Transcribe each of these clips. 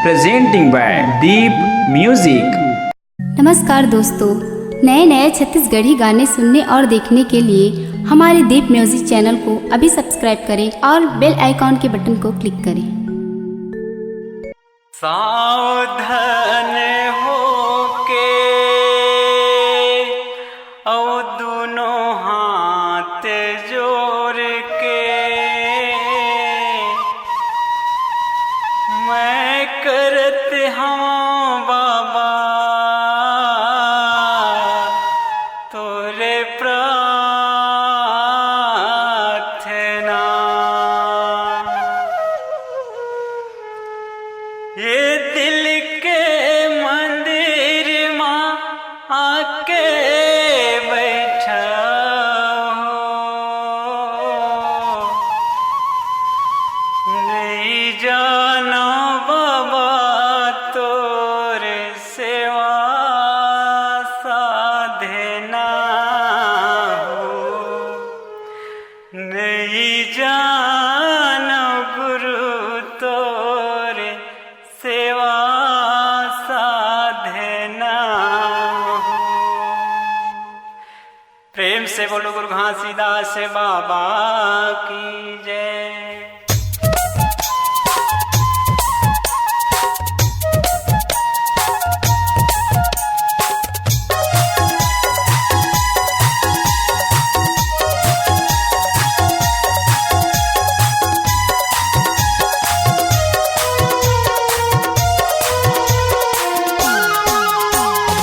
presenting by Deep Music। नमस्कार दोस्तों, नए नए छत्तीसगढ़ी गाने सुनने और देखने के लिए हमारे दीप म्यूजिक चैनल को अभी सब्सक्राइब करें और बेल आइकॉन के बटन को क्लिक करें। सावधान होके औ दोनों हाथ जोड़ के मैं करत हूँ बाबा तोरे प्रार्थना। ये दिल के मंदिर माँ आके बैठा हो, नहीं जाना बाबा तोरे सेवा साधना हो, नहीं जाना गुरु तोरे सेवा साधना हो। प्रेम से बोलो गुरु घासीदास बाबा की जय।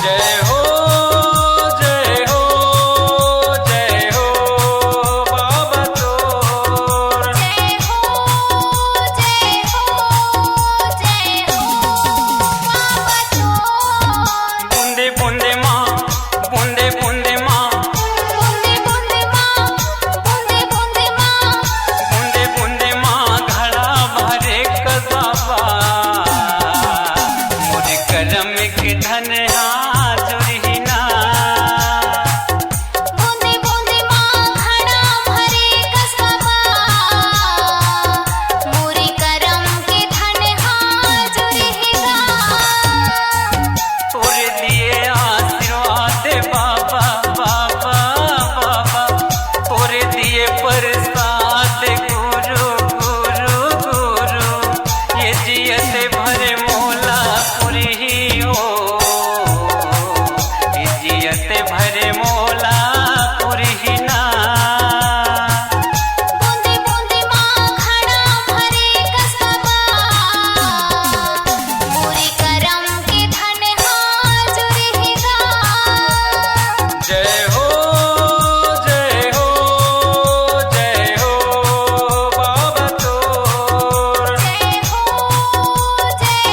जय हो जय हो जय हो बाबा तोर। जय हो जय हो जय हो बाबा तोर। बूंदे बूंदे माँ बूंदे बूंदे माँ बूंदे बूंदे माँ बूंदे बूंदे माँ बूंदे बूंदे माँ घड़ा भरे कसाबा मोरे करम के धन हाजुरी ना। बूंदे बूंदे माँ घड़ा भरे कसबा मोरे करम के धन हाजुरी गा। तोरे दिए आशीर्वाद बाबा बाबा बाबा तोरे दिए प्रसाद गुरु गुरु गुरु ये जियत भरे मोला पुरी हो, ये जियत भरे मोला पुरी ना। बूंदे बूंदे माँ घड़ा भरे कसबा मोरे करम के धन हाजुरी गा। जय हो जय हो जय हो बाबा तोर। जय हो जय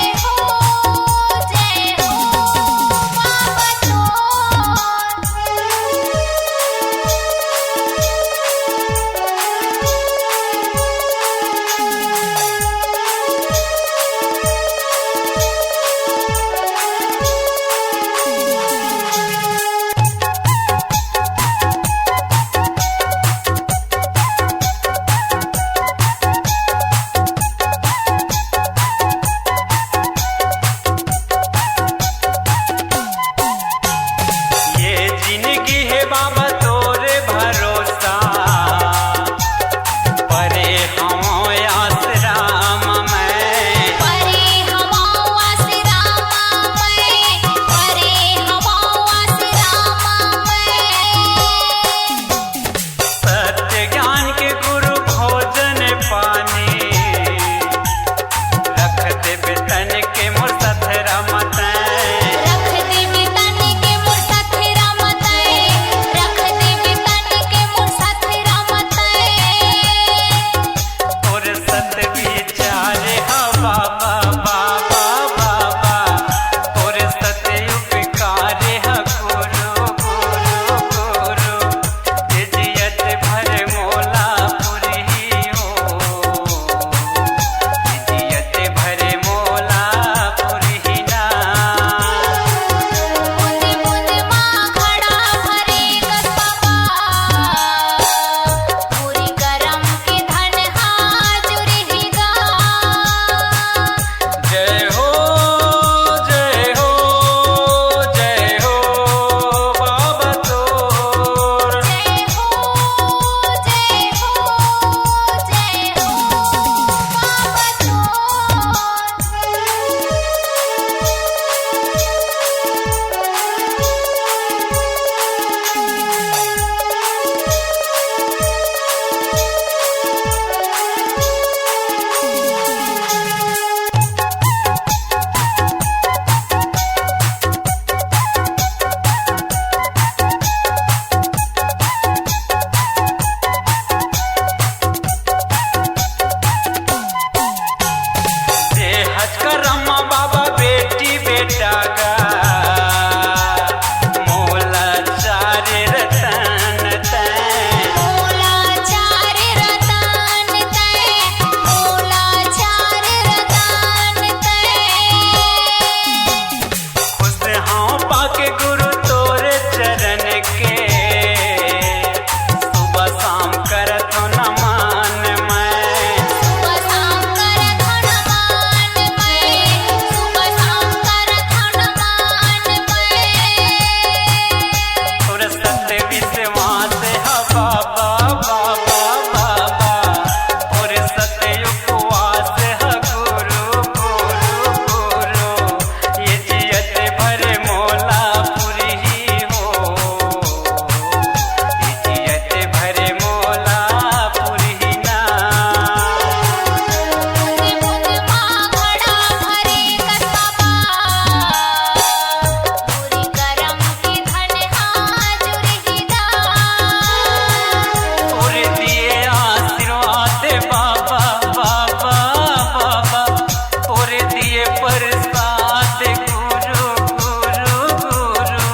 प्रसाद गुरु गुरु गुरु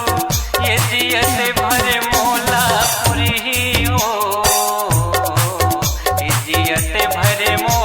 ये जियत भरे मोला पुरी हो ये जियत भरे मोला